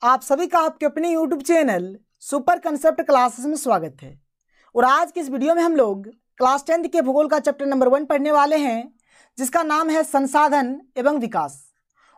आप सभी का आपके अपने YouTube channel super concept classes में स्वागत है। और आज की इस वीडियो में हम लोग क्लास 10th के भूगोल का चैप्टर नंबर 1 पढ़ने वाले हैं, जिसका नाम है संसाधन एवं विकास।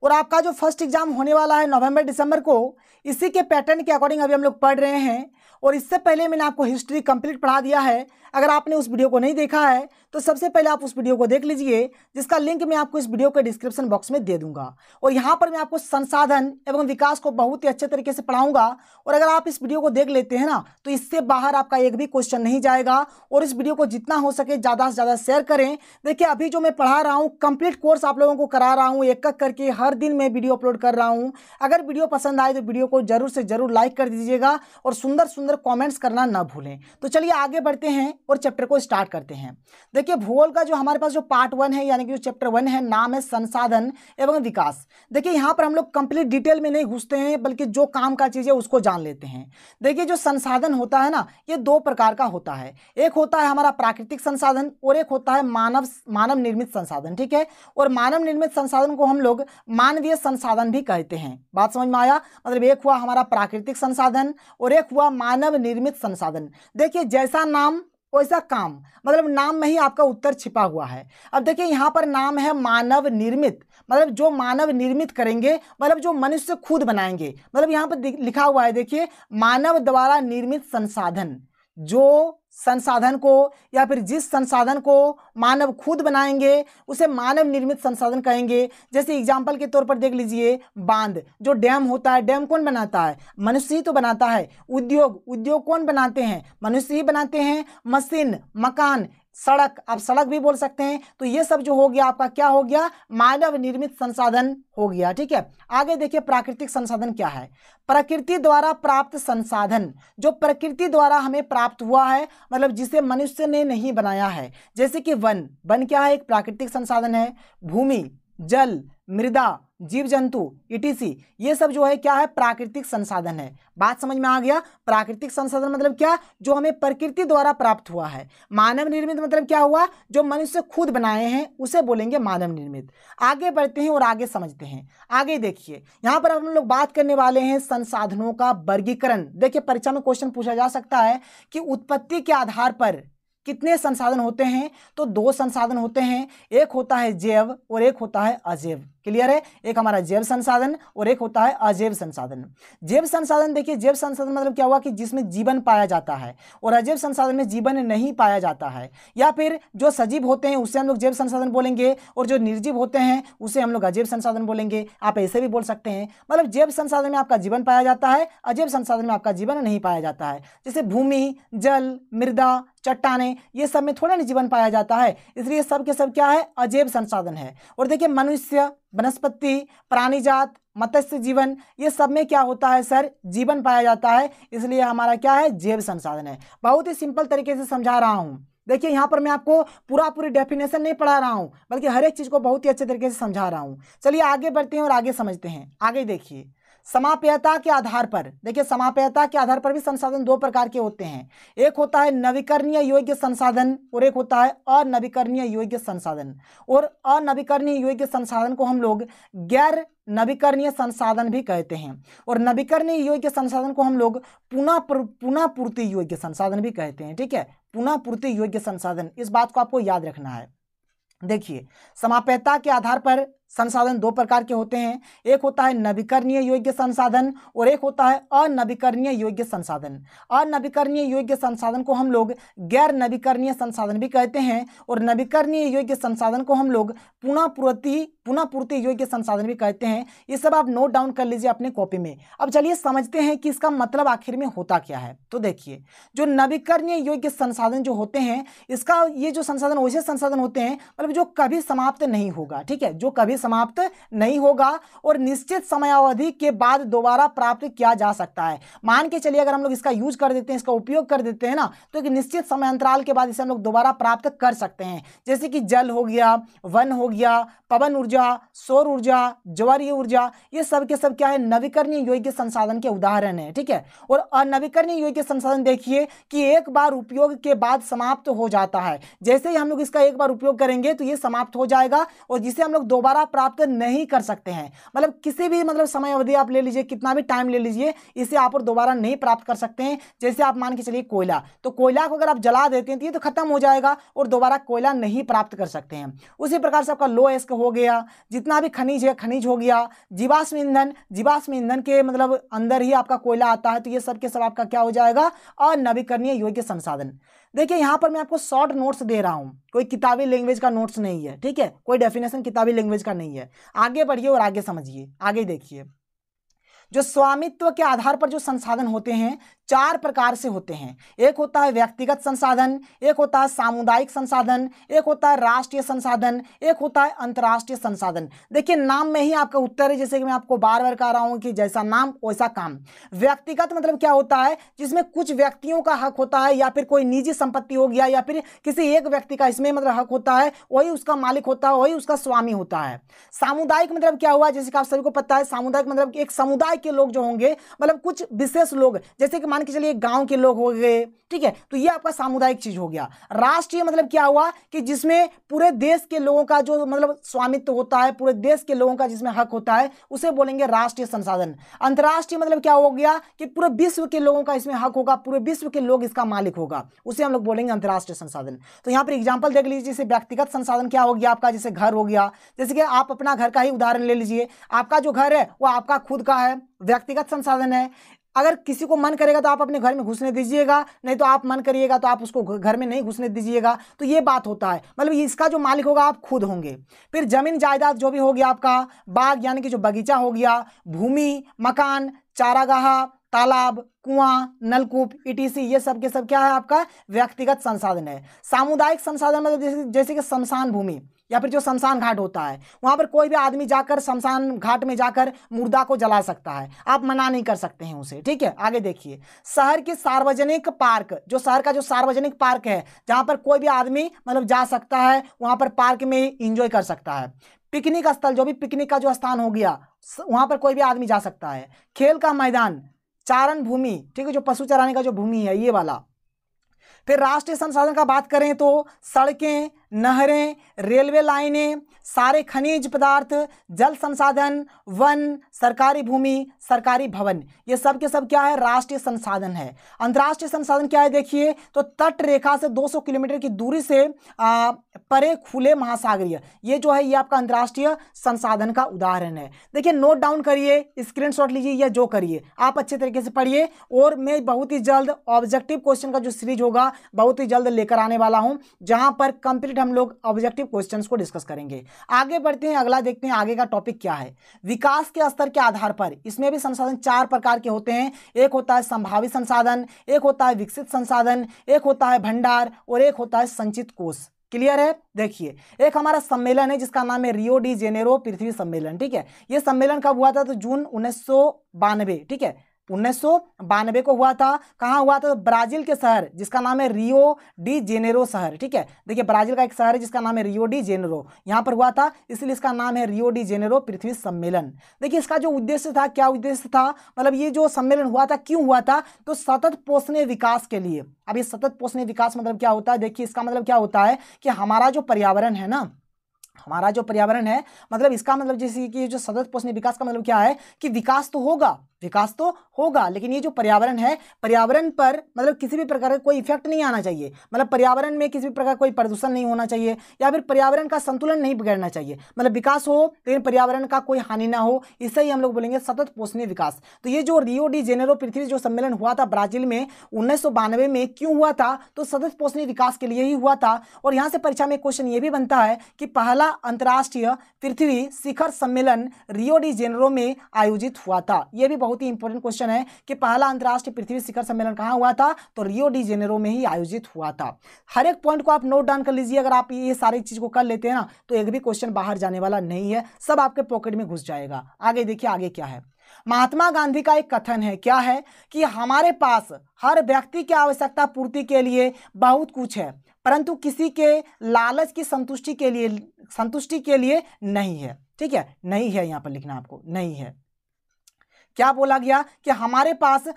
और आपका जो फर्स्ट एग्जाम होने वाला है नवंबर दिसंबर को, इसी के पैटर्न के अकॉर्डिंग अभी हम लोग पढ़ रहे हैं। और इससे पहले मैंने आपको हिस्ट्री कंप्लीट पढ़ा दिया है। अगर आपने उस वीडियो को नहीं देखा है तो सबसे पहले आप उस वीडियो को देख लीजिए, जिसका लिंक मैं आपको इस वीडियो के डिस्क्रिप्शन बॉक्स में दे दूंगा। और यहाँ पर मैं आपको संसाधन एवं विकास को बहुत ही अच्छे तरीके से पढ़ाऊंगा। और अगर आप इस वीडियो को देख लेते हैं ना, तो इससे बाहर आपका एक भी क्वेश्चन नहीं जाएगा। और इस वीडियो को जितना हो सके ज़्यादा से ज़्यादा शेयर करें। देखिए, अभी जो मैं पढ़ा रहा हूँ कंप्लीट कोर्स आप लोगों को करा रहा हूँ, एक एक करके हर दिन मैं वीडियो अपलोड कर रहा हूँ। अगर वीडियो पसंद आए तो वीडियो को जरूर से जरूर लाइक कर दीजिएगा और सुंदर सुंदर कॉमेंट्स करना ना भूलें। तो चलिए आगे बढ़ते हैं और चैप्टर को स्टार्ट करते हैं। देखिए, भूगोल का जो हमारे पास जो पार्ट 1 है, यानी कि जो चैप्टर 1 है, नाम है संसाधन एवं विकास। देखिए, यहाँ पर हम लोग कंप्लीट डिटेल में नहीं घुसते हैं, बल्कि जो काम का चीज़ है उसको जान लेते हैं। देखिए, जो संसाधन होता है ना, ये दो प्रकार का होता है। एक होता है हमारा प्राकृतिक संसाधन और एक होता है मानव निर्मित संसाधन। ठीक है। और मानव निर्मित संसाधन को हम लोग मानवीय संसाधन भी कहते हैं। बात समझ में आया? मतलब एक हुआ हमारा प्राकृतिक संसाधन और एक हुआ मानव निर्मित संसाधन। देखिए, जैसा नाम वैसा काम, मतलब नाम में ही आपका उत्तर छिपा हुआ है। अब देखिए, यहाँ पर नाम है मानव निर्मित, मतलब जो मानव निर्मित करेंगे, मतलब जो मनुष्य खुद बनाएंगे। मतलब यहाँ पर लिखा हुआ है, देखिए, मानव द्वारा निर्मित संसाधन। जो संसाधन को या फिर जिस संसाधन को मानव खुद बनाएंगे उसे मानव निर्मित संसाधन कहेंगे। जैसे एग्जाम्पल के तौर पर देख लीजिए, बांध, जो डैम होता है, डैम कौन बनाता है? मनुष्य ही तो बनाता है। उद्योग कौन बनाते हैं? मनुष्य ही बनाते हैं। मशीन, मकान, सड़क, आप सड़क भी बोल सकते हैं। तो ये सब जो हो गया आपका क्या हो गया? मानव निर्मित संसाधन हो गया। ठीक है। आगे देखिए, प्राकृतिक संसाधन क्या है? प्रकृति द्वारा प्राप्त संसाधन, जो प्रकृति द्वारा हमें प्राप्त हुआ है, मतलब जिसे मनुष्य ने नहीं बनाया है। जैसे कि वन क्या है? एक प्राकृतिक संसाधन है। भूमि, जल, मृदा, जीव जंतु, ETC, ये सब जो है क्या है? प्राकृतिक संसाधन है। बात समझ में आ गया? प्राकृतिक संसाधन मतलब क्या? जो हमें प्रकृति द्वारा प्राप्त हुआ है। मानव निर्मित मतलब क्या हुआ? जो मनुष्य खुद बनाए हैं उसे बोलेंगे मानव निर्मित। आगे बढ़ते हैं और आगे समझते हैं। आगे देखिए, यहाँ पर हम लोग बात करने वाले हैं संसाधनों का वर्गीकरण। देखिए, परीक्षा में क्वेश्चन पूछा जा सकता है कि उत्पत्ति के आधार पर कितने संसाधन होते हैं? तो 2 संसाधन होते हैं। एक होता है जैव और एक होता है अजैव। क्लियर है? एक हमारा जैव संसाधन और एक होता है अजैव संसाधन। जैव संसाधन, देखिए, जैव संसाधन मतलब क्या हुआ कि जिसमें जीवन पाया जाता है, और अजैव संसाधन में जीवन नहीं पाया जाता है। या फिर जो सजीव होते हैं उसे हम लोग जैव संसाधन बोलेंगे, और जो निर्जीव होते हैं उसे हम लोग अजैव संसाधन बोलेंगे। आप ऐसे भी बोल सकते हैं। मतलब जैव संसाधन में आपका जीवन पाया जाता है, अजैव संसाधन में आपका जीवन नहीं पाया जाता है। जैसे भूमि, जल, मृदा, चट्टाने, ये सब में थोड़ा नहीं जीवन पाया जाता है, इसलिए सब के सब क्या है? अजैव संसाधन है। और देखिए, मनुष्य, वनस्पति, प्राणी जात, मत्स्य जीवन, ये सब में क्या होता है सर? जीवन पाया जाता है, इसलिए हमारा क्या है? जैव संसाधन है। बहुत ही सिंपल तरीके से समझा रहा हूं। देखिए, यहाँ पर मैं आपको पूरी डेफिनेशन नहीं पढ़ा रहा हूं, बल्कि हर एक चीज को बहुत ही अच्छे तरीके से समझा रहा हूं। चलिए आगे बढ़ते हैं और आगे समझते हैं। आगे देखिए, समाप्यता के आधार पर, देखिए, समाप्यता के आधार पर भी संसाधन 2 प्रकार के होते हैं। एक होता है नवीकरणीय योग्य संसाधन और एक होता है अनवीकरणीय योग्य संसाधन। और अनवीकरणीय योग्य संसाधन को हम लोग गैर नवीकरणीय संसाधन भी कहते हैं। और नवीकरणीय योग्य संसाधन को हम लोग पुनः पूर्ति योग्य संसाधन भी कहते हैं। ठीक है, पुनः पूर्ति योग्य संसाधन, इस बात को आपको याद रखना है। देखिए, समाप्यता के आधार पर संसाधन 2 प्रकार के होते हैं। एक होता है नवीकरणीय योग्य संसाधन और एक होता है अनवीकरणीय योग्य संसाधन। अनवीकरणीय योग्य संसाधन को हम लोग गैर नवीकरणीय संसाधन भी कहते हैं, और नवीकरणीय योग्य संसाधन को हम लोग पुनः पूर्ति योग्य संसाधन भी कहते हैं। ये सब आप नोट डाउन कर लीजिए अपने कॉपी में। अब चलिए समझते हैं कि इसका मतलब आखिर में होता क्या है। तो देखिए, जो नवीकरणीय योग्य संसाधन जो होते हैं, इसका ये जो संसाधन वैसे संसाधन होते हैं, मतलब जो कभी समाप्त नहीं होगा। ठीक है, जो कभी समाप्त नहीं होगा और निश्चित समयावधि के बाद दोबारा प्राप्त किया जा सकता है। मान के चलिए, अगर हम लोग इसका यूज कर देते हैं, इसका उपयोग कर देते हैं ना, तो एक निश्चित समय अंतराल के बाद इसे हम लोग दोबारा प्राप्त कर सकते हैं। जैसे कि जल हो गया, वन हो गया, पवन ऊर्जा, सौर ऊर्जा, ज्वारीय ऊर्जा, ये सब के सब क्या है? नवीकरणीय योग्य संसाधन के उदाहरण है। ठीक है। और अनवीकरणीय योग्य संसाधन देखिए कि एक बार उपयोग के बाद समाप्त हो जाता है। जैसे ही हम लोग इसका एक बार उपयोग करेंगे तो ये समाप्त हो जाएगा, और जिसे हम लोग दोबारा आप प्राप्त नहीं कर सकते हैं। मतलब किसी भी मतलब समय अवधि आप ले लीजिए, कितना भी टाइम ले लीजिए, इसे आप और दोबारा नहीं प्राप्त कर सकते हैं। जैसे आप मान के चलिए कोयला, तो कोयला को अगर आप जला देते हैं तो ये तो खत्म हो जाएगा और दोबारा कोयला नहीं प्राप्त कर सकते हैं। उसी प्रकार से आपका लो एस्क हो गया, जितना भी खनिज है खनिज हो गया, जीवाश्म ईंधन, जीवाश्म ईंधन के मतलब अंदर ही आपका कोयला आता है, तो ये सब के सब आपका क्या हो जाएगा, अनवीकरणीय योग्य संसाधन। देखिए यहाँ पर मैं आपको शॉर्ट नोट्स दे रहा हूँ, कोई किताबी लैंग्वेज का नोट्स नहीं है, ठीक है, कोई डेफिनेशन किताबी लैंग्वेज का नहीं है। आगे बढ़िए और आगे समझिए, आगे देखिए। जो स्वामित्व के आधार पर जो संसाधन होते हैं चार प्रकार से होते हैं। एक होता है व्यक्तिगत संसाधन, एक होता है सामुदायिक संसाधन, एक होता है राष्ट्रीय संसाधन, एक होता है अंतर्राष्ट्रीय संसाधन। देखिए नाम में ही आपका उत्तर है, जैसे कि मैं आपको बार बार कह रहा हूं कि जैसा नाम वैसा काम। व्यक्तिगत मतलब क्या होता है, जिसमें कुछ व्यक्तियों का हक होता है या फिर कोई निजी संपत्ति हो गया या फिर किसी एक व्यक्ति का इसमें मतलब हक होता है, वही उसका मालिक होता है, वही उसका स्वामी होता है। सामुदायिक मतलब क्या हुआ, जैसे कि आप सभी को पता है, सामुदायिक मतलब एक समुदाय के लोग जो होंगे, मतलब कुछ विशेष लोग, जैसे कि मान के चलिए गांव के लोग हो गए, ठीक है, तो ये आपका सामुदायिक चीज हो गया। राष्ट्रीय मतलब क्या हुआ कि जिसमें पूरे देश के लोगों का जो मतलब स्वामित्व होता है, पूरे देश के लोगों का जिसमें हक होता है, उसे बोलेंगे राष्ट्रीय संसाधन। अंतर्राष्ट्रीय मतलब क्या हो गया कि पूरे विश्व के लोगों का इसमें हक होगा, पूरे विश्व के लोग इसका मालिक होगा, उसे हम लोग बोलेंगे अंतर्राष्ट्रीय संसाधन। तो यहाँ पर एग्जाम्पल देख लीजिए, जैसे व्यक्तिगत संसाधन क्या हो गया आपका, जैसे घर हो गया, जैसे कि आप अपना घर का ही उदाहरण ले लीजिए, आपका जो घर है वो आपका खुद का है, व्यक्तिगत संसाधन है। अगर किसी को मन करेगा तो आप अपने घर में घुसने दीजिएगा, नहीं तो आप मन करिएगा तो आप उसको घर में नहीं घुसने दीजिएगा, तो ये बात होता है, मतलब इसका जो मालिक होगा आप खुद होंगे। फिर जमीन जायदाद जो भी हो गया आपका, बाग यानी कि जो बगीचा हो गया, भूमि, मकान, चारागाह, तालाब, कुआं, नलकूप, ईटीसी, ये सब के सब क्या है आपका व्यक्तिगत संसाधन है। सामुदायिक संसाधन मतलब जैसे कि शमशान भूमि या फिर जो शमशान घाट होता है, वहां पर कोई भी आदमी जाकर शमशान घाट में जाकर मुर्दा को जला सकता है, आप मना नहीं कर सकते हैं उसे, ठीक है। आगे देखिए, शहर के सार्वजनिक पार्क, जो शहर का जो सार्वजनिक पार्क है जहां पर कोई भी आदमी मतलब जा सकता है, वहां पर पार्क में इंजॉय कर सकता है। पिकनिक स्थल, जो भी पिकनिक का जो स्थान हो गया, वहां पर कोई भी आदमी जा सकता है। खेल का मैदान, चारण भूमि, ठीक है, जो पशु चराने का जो भूमि है ये वाला। फिर राष्ट्रीय संसाधन का बात करें तो सड़कें, नहरें, रेलवे लाइनें, सारे खनिज पदार्थ, जल संसाधन, वन, सरकारी भूमि, सरकारी भवन, ये सब के सब क्या है राष्ट्रीय संसाधन है। अंतर्राष्ट्रीय संसाधन क्या है देखिए, तो तट रेखा से 200 किलोमीटर की दूरी से परे खुले महासागरीय, ये जो है ये आपका अंतर्राष्ट्रीय संसाधन का उदाहरण है। देखिए नोट डाउन करिए, स्क्रीनशॉट लीजिए या जो करिए, आप अच्छे तरीके से पढ़िए, और मैं बहुत ही जल्द ऑब्जेक्टिव क्वेश्चन का जो सीरीज होगा बहुत ही जल्द लेकर आने वाला हूं, जहां पर कंप्लीट हम लोग ऑब्जेक्टिव क्वेश्चंस को डिस्कस करेंगे। आगे बढ़ते हैं, अगला देखते हैं आगे का टॉपिक क्या है। विकास के स्तर के आधार पर इसमें भी संसाधन चार प्रकार के होते हैं। एक होता है संभावित संसाधन, एक होता है विकसित संसाधन, एक होता है भंडार और एक होता है संचित कोष। क्लियर है? देखिए एक हमारा सम्मेलन है जिसका नाम है रियो डी जेनेरो पृथ्वी सम्मेलन, ठीक है। यह सम्मेलन कब हुआ था? तो जून 1992, ठीक है, 1992 को हुआ था। कहाँ हुआ था? तो ब्राजील के शहर जिसका नाम है रियो डी जेनेरो शहर, ठीक है। देखिए ब्राजील का एक शहर है जिसका नाम है रियो डी जेनेरो, यहाँ पर हुआ था, इसलिए इसका नाम है रियो डी जेनेरो पृथ्वी सम्मेलन। देखिए इसका जो उद्देश्य था, क्या उद्देश्य था, मतलब ये जो सम्मेलन हुआ था क्यों हुआ था? तो सतत पोषणीय विकास के लिए। अब ये सतत पोषणीय विकास मतलब क्या होता है? देखिए इसका मतलब क्या होता है कि हमारा जो पर्यावरण है ना, हमारा जो पर्यावरण है, मतलब इसका मतलब जैसे कि जो सतत पोषणीय विकास का मतलब क्या है कि विकास तो होगा, विकास तो होगा, लेकिन ये जो पर्यावरण है, पर्यावरण पर मतलब किसी भी प्रकार का कोई इफेक्ट नहीं आना चाहिए, मतलब पर्यावरण में किसी भी प्रकार कोई प्रदूषण नहीं होना चाहिए या फिर पर्यावरण का संतुलन नहीं बिगड़ना चाहिए, मतलब विकास हो लेकिन पर्यावरण का कोई हानि ना हो, इसे ही हम लोग बोलेंगे सतत पोषणीय विकास। तो ये जो रियो डी जेनेरो पृथ्वी जो सम्मेलन हुआ था ब्राजील में 1992 में, क्यों हुआ था? तो सतत पोषणीय विकास के लिए ही हुआ था। और यहाँ से परीक्षा में क्वेश्चन ये भी बनता है कि पहला अंतर्राष्ट्रीय पृथ्वी शिखर सम्मेलन रियो डी जेनेरो में आयोजित हुआ था। यह भी बहुत ही इंपॉर्टेंट क्वेश्चन है कि पहला अंतर्राष्ट्रीय पृथ्वी शिखर सम्मेलन कहां हुआ था? तो रियो डी जेनेरो में ही आयोजित हुआ था। हर एक पॉइंट को आप नोट डाउन कर लीजिए, अगर आप ये सारी चीज को कर लेते हैं ना, तो एक भी क्वेश्चन बाहर जाने वाला नहीं है, सब आपके पॉकेट में घुस जाएगा। आगे देखिए आगे क्या है। महात्मा गांधी का एक कथन है, क्या है कि हमारे पास हर व्यक्ति की आवश्यकता पूर्ति के लिए बहुत कुछ है, परंतु किसी के लालच की संतुष्टि के लिए नहीं है, ठीक है, नहीं है, यहां पर लिखना आपको, नहीं है। क्या बोला गया कि हमारे पास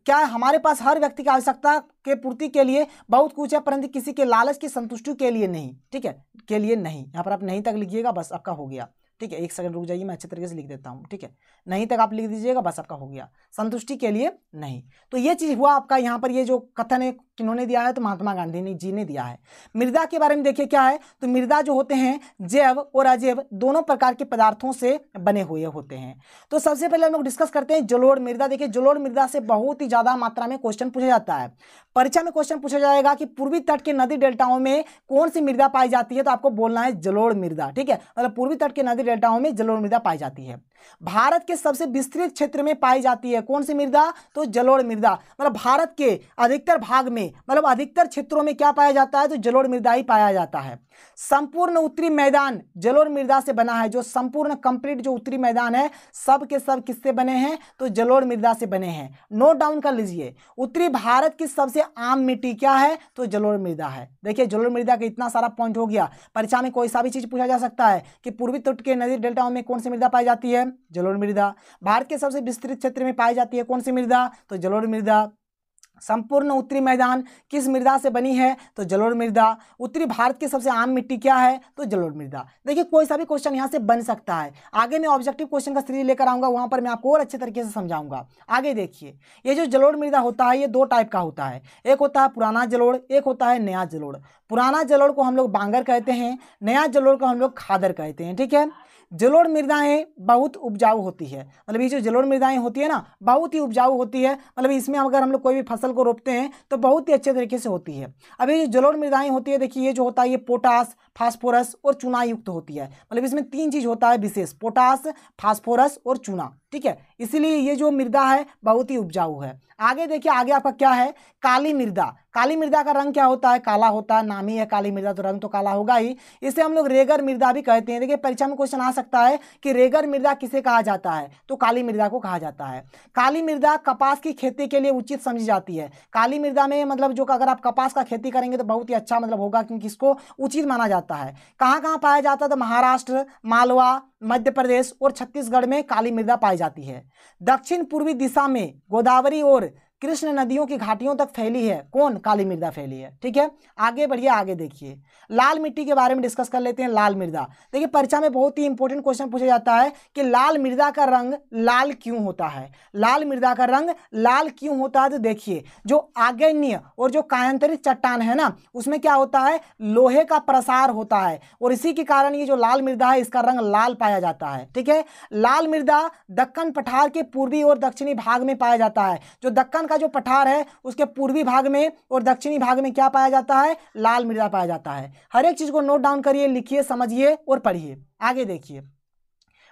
हमारे पास हर व्यक्ति की आवश्यकता के पूर्ति के लिए बहुत कुछ है, परंतु किसी के लालच की संतुष्टि के लिए नहीं, ठीक है, के लिए नहीं। यहां पर आप नहीं तक लिखिएगा, बस आपका हो गया, ठीक है, 1 सेकंड रुक जाइए, मैं अच्छे तरीके से लिख देता हूँ, ठीक है, नहीं तक आप लिख दीजिएगा, बस आपका हो गया, संतुष्टि के लिए नहीं। तो ये चीज हुआ आपका यहाँ पर, ये जो कथन है किन्होंने दिया है, तो महात्मा गांधी जी ने दिया है। मृदा के बारे में देखिए क्या है, तो मृदा जो होते हैं जैव और अजैव दोनों प्रकार के पदार्थों से बने हुए होते हैं। तो सबसे पहले हम लोग डिस्कस करते हैं जलोढ़ मृदा। देखिए जलोढ़ मृदा से बहुत ही ज्यादा मात्रा में क्वेश्चन पूछा जाता है, परीक्षा में क्वेश्चन पूछा जाएगा कि पूर्वी तट के नदी डेल्टाओं में कौन सी मृदा पाई जाती है, तो आपको बोलना है जलोढ़ मृदा, ठीक है, मतलब पूर्वी तट के नदी डेल्टाओं में जलोढ़ मृदा पाई जाती है। भारत के सबसे विस्तृत क्षेत्र में पाई जाती है कौन सी मृदा, तो जलोढ़ मृदा, मतलब भारत के अधिकतर भाग में, मतलब अधिकतर क्षेत्रों में क्या पाया जाता है, तो जलोढ़ मृदा ही पाया जाता है। संपूर्ण उत्तरी मैदान जलोढ़ मृदा से बना है, जो संपूर्ण कंप्लीट जो उत्तरी मैदान है सब के सब किससे बने हैं, तो जलोढ़ मृदा से बने हैं। नोट डाउन कर लीजिए, उत्तरी भारत की सबसे आम मिट्टी क्या है, तो जलोढ़ मृदा है। देखिए जलोढ़ मृदा का इतना सारा पॉइंट हो गया, परीक्षा में कोई सा भी चीज पूछा जा सकता है कि पूर्वी तट के नदी डेल्टाओं में कौन सी मृदा पाई जाती है, जलोढ़ मृदा। भारत के सबसे विस्तृत क्षेत्र में पाई जाती है कौन सी मृदा, तो जलोढ़ मृदा। संपूर्ण उत्तरी मैदान किस मृदा से बनी है, तो जलोढ़ मृदा। उत्तरी भारत की सबसे आम मिट्टी क्या है, तो जलोढ़ मृदा। देखिए कोई सा भी क्वेश्चन यहाँ से बन सकता है, आगे मैं ऑब्जेक्टिव क्वेश्चन का सीरीज लेकर आऊंगा, वहां पर मैं आपको और अच्छे तरीके से समझाऊंगा। आगे देखिए, ये जो जलोढ़ मृदा होता है ये 2 टाइप का होता है, एक होता है पुराना जलोढ़, एक होता है नया जलोढ़। पुराना जलोढ़ को हम लोग बांगर कहते हैं, नया जलोढ़ को हम लोग खादर कहते हैं, ठीक है। जलोढ़ मृदाएं बहुत उपजाऊ होती है, मतलब ये जो जलोढ़ मृदाएं होती है ना बहुत ही उपजाऊ होती है, मतलब इसमें अगर हम लोग कोई भी फसल को रोपते हैं तो बहुत ही अच्छे तरीके से होती है। अब ये जो जलोढ़ मृदाएं होती है, देखिए ये जो होता है ये पोटास, फास्फोरस और चूना युक्त होती है, मतलब इसमें 3 चीज होता है विशेष, पोटास, फास्फोरस और चूना, ठीक है, इसीलिए ये जो मृदा है बहुत ही उपजाऊ है। आगे देखिए, आगे आपका क्या है, काली मृदा। काली मृदा का रंग क्या होता है, काला होता है, नाम ही है काली मृदा तो रंग तो काला होगा ही, इसे हम लोग रेगर मृदा भी कहते हैं। देखिए परीक्षा में क्वेश्चन आ सकता है कि रेगर मृदा किसे कहा जाता है, तो काली मृदा को कहा जाता है। काली मृदा कपास की खेती के लिए उचित समझी जाती है। काली मृदा में मतलब जो अगर आप कपास का खेती करेंगे तो बहुत ही अच्छा मतलब होगा, क्योंकि इसको उचित माना जाता है। कहाँ कहाँ पाया जाता है, तो महाराष्ट्र, मालवा, मध्य प्रदेश और छत्तीसगढ़ में काली मृदा पाई जाती है। दक्षिण पूर्वी दिशा में गोदावरी और कृष्ण नदियों की घाटियों तक फैली है कौन, काली मृदा फैली है, ठीक है। आगे बढ़िए, आगे देखिए लाल मिट्टी के बारे में डिस्कस कर लेते हैं। लाल मृदा, देखिए परीक्षा में बहुत ही इंपॉर्टेंट क्वेश्चन पूछा जाता है कि लाल मृदा का रंग लाल क्यों होता है, लाल मृदा का रंग लाल क्यों होता है, तो देखिए जो आग्नेय और जो कायांतरित चट्टान है ना उसमें क्या होता है, लोहे का प्रसार होता है, और इसी के कारण ये जो लाल मृदा है इसका रंग लाल पाया जाता है, ठीक है। लाल मृदा दक्कन पठार के पूर्वी और दक्षिणी भाग में पाया जाता है। जो दक्कन का जो पठार है उसके पूर्वी भाग में और दक्षिणी भाग में क्या पाया जाता है, लाल मृदा पाया जाता है। हर एक चीज को नोट डाउन करिए, लिखिए, समझिए और पढ़िए। आगे देखिए,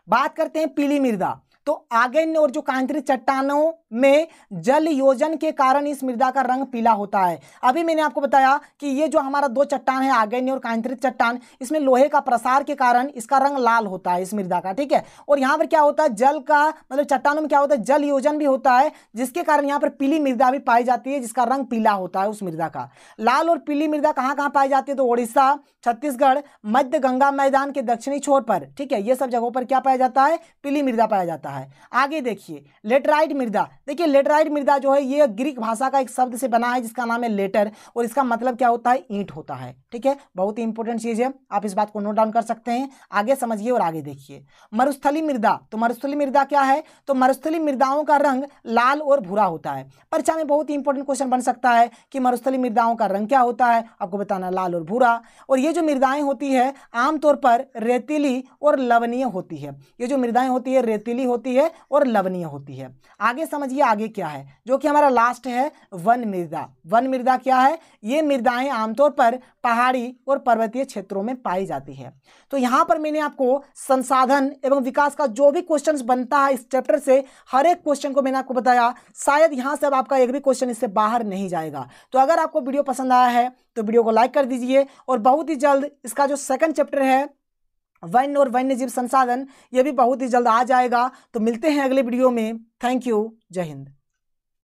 बात करते हैं पीली मृदा। तो आग्नेय और जो कायांतरित चट्टानों में जल योजन के कारण इस मृदा का रंग पीला होता है। अभी मैंने आपको बताया कि ये जो हमारा 2 चट्टान है आग्नेय और कायांतरित चट्टान, इसमें लोहे का प्रसार के कारण इसका रंग लाल होता है इस मृदा का, ठीक है। और यहाँ पर क्या होता है, जल का मतलब चट्टानों में क्या होता है, जल योजन भी होता है, जिसके कारण यहाँ पर पीली मृदा भी पाई जाती है, जिसका रंग पीला होता है उस मृदा का। लाल और पीली मृदा कहाँ कहाँ पाई जाती है, तो उड़ीसा, छत्तीसगढ़, मध्य गंगा मैदान के दक्षिणी छोर पर, ठीक है, ये सब जगहों पर क्या पाया जाता है, पीली मृदा पाया जाता है। आगे देखिए लेटराइट मृदा। देखिए लेटराइट मृदा जो है ये ग्रीक भाषा का एक शब्द से बना है जिसका नाम है लेटर, और इसका मतलब क्या होता है, ईंट होता है, ठीक है। बहुत ही इंपॉर्टेंट चीज है, आप इस बात को नोट डाउन कर सकते हैं। आगे समझिए और आगे देखिए मरुस्थली मृदा। तो मरुस्थली मृदा क्या है, तो मरुस्थली मृदाओं का रंग लाल और भूरा होता है। परीक्षा में बहुत ही इंपॉर्टेंट क्वेश्चन बन सकता है कि मरुस्थली मृदाओं का रंग क्या होता है, आपको बताना लाल और भूरा। और ये जो मृदाएं होती है आमतौर पर रेतीली और लवणीय होती है। ये जो मृदाएं होती है रेतीली होती है और लवणीय होती है। आगे समझिए आगे क्या है, जो कि हमारा लास्ट है वन मृदा। वन मृदा क्या है, ये मृदाएं आमतौर पर पहाड़ी और पर्वतीय क्षेत्रों में पाई जाती है। तो यहां पर मैंने आपको संसाधन एवं विकास का जो भी क्वेश्चंस बनता है इस चैप्टर से, हर एक क्वेश्चन को मैंने आपको बताया। शायद यहां से अब आपका एक भी क्वेश्चन इससे बाहर नहीं जाएगा। तो अगर आपको वीडियो पसंद आया है तो वीडियो को लाइक कर दीजिए, और बहुत ही जल्द इसका जो 2nd चैप्टर है वन और वन्यजीव संसाधन, यह भी बहुत ही जल्द आ जाएगा। तो मिलते हैं अगले वीडियो में। थैंक यू, जय हिंद।